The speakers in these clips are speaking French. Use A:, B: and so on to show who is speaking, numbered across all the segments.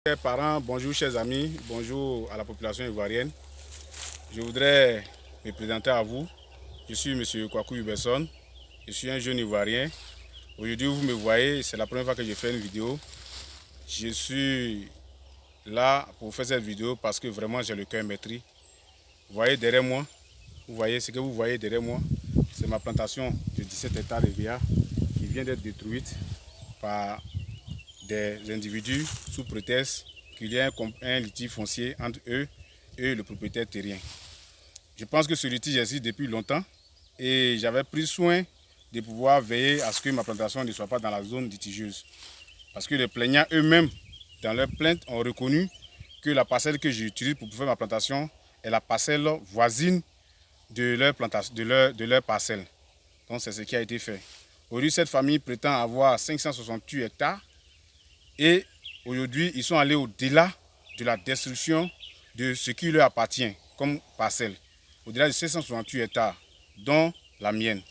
A: Chers parents, bonjour chers amis, bonjour à la population ivoirienne. Je voudrais me présenter à vous. Je suis M. Kwaku Huberson, je suis un jeune ivoirien. Aujourd'hui vous me voyez, c'est la première fois que je fais une vidéo. Je suis là pour faire cette vidéo parce que vraiment j'ai le cœur meurtri. Vous voyez derrière moi, vous voyez ce que vous voyez derrière moi, c'est ma plantation de 17 hectares de VA qui vient d'être détruite par des individus sous prétexte qu'il y a un litige foncier entre eux et le propriétaire terrien. Je pense que ce litige existe depuis longtemps et j'avais pris soin de pouvoir veiller à ce que ma plantation ne soit pas dans la zone litigieuse. Parce que les plaignants eux-mêmes, dans leur plainte, ont reconnu que la parcelle que j'utilise pour faire ma plantation est la parcelle voisine de leur parcelle. Donc c'est ce qui a été fait. Aujourd'hui, cette famille prétend avoir 568 hectares. Et aujourd'hui, ils sont allés au-delà de la destruction de ce qui leur appartient comme parcelle. Au-delà de 768 hectares, dont la mienne.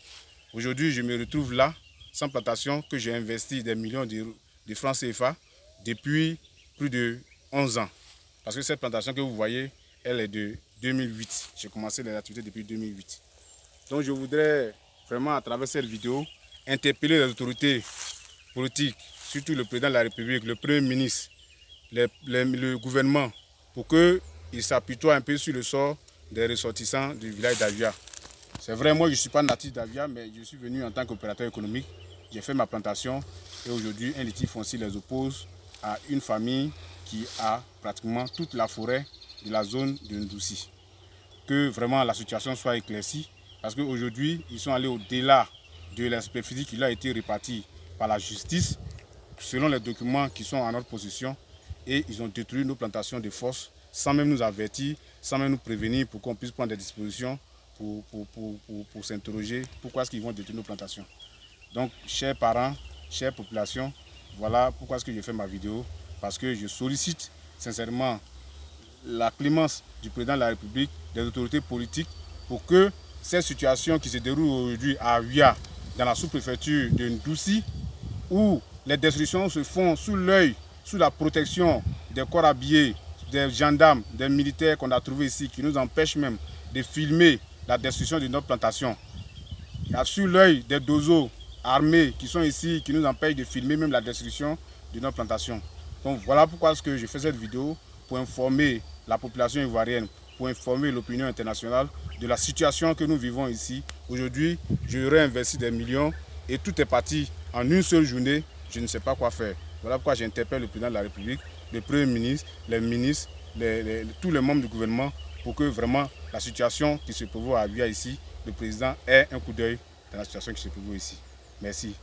A: Aujourd'hui, je me retrouve là, sans plantation, que j'ai investi des millions de francs CFA depuis plus de 11 ans. Parce que cette plantation que vous voyez, elle est de 2008. J'ai commencé les activités depuis 2008. Donc je voudrais vraiment, à travers cette vidéo, interpeller les autorités politiques, surtout le président de la République, le Premier ministre, le gouvernement, pour qu'ils s'apitoient un peu sur le sort des ressortissants du village d'Avia. C'est vrai, moi je ne suis pas natif d'Avia, mais je suis venu en tant qu'opérateur économique. J'ai fait ma plantation et aujourd'hui un litige foncier les oppose à une famille qui a pratiquement toute la forêt de la zone de Ndoussi. Que vraiment la situation soit éclaircie, parce qu'aujourd'hui ils sont allés au-delà de la superficie qui leur a été répartie par la justice, selon les documents qui sont en notre possession, et ils ont détruit nos plantations de force sans même nous avertir, sans même nous prévenir pour qu'on puisse prendre des dispositions pour s'interroger pourquoi est-ce qu'ils vont détruire nos plantations. Donc, chers parents, chères populations, voilà pourquoi est-ce que je fais ma vidéo, parce que je sollicite sincèrement la clémence du président de la République, des autorités politiques, pour que cette situation qui se déroule aujourd'hui à Avia, dans la sous-préfecture de Ndoussi, où les destructions se font sous l'œil, sous la protection des corps habillés, des gendarmes, des militaires qu'on a trouvés ici, qui nous empêchent même de filmer la destruction de notre plantation. Il y a sous l'œil des dozos armés qui sont ici, qui nous empêchent de filmer même la destruction de notre plantation. Donc voilà pourquoi est-ce que je fais cette vidéo, pour informer la population ivoirienne, pour informer l'opinion internationale de la situation que nous vivons ici. Aujourd'hui, je réinvestis des millions et tout est parti en une seule journée. Je ne sais pas quoi faire. Voilà pourquoi j'interpelle le président de la République, le Premier ministre, les ministres, tous les membres du gouvernement, pour que vraiment la situation qui se prévaut à Avia ici, le président ait un coup d'œil dans la situation qui se prévaut ici. Merci.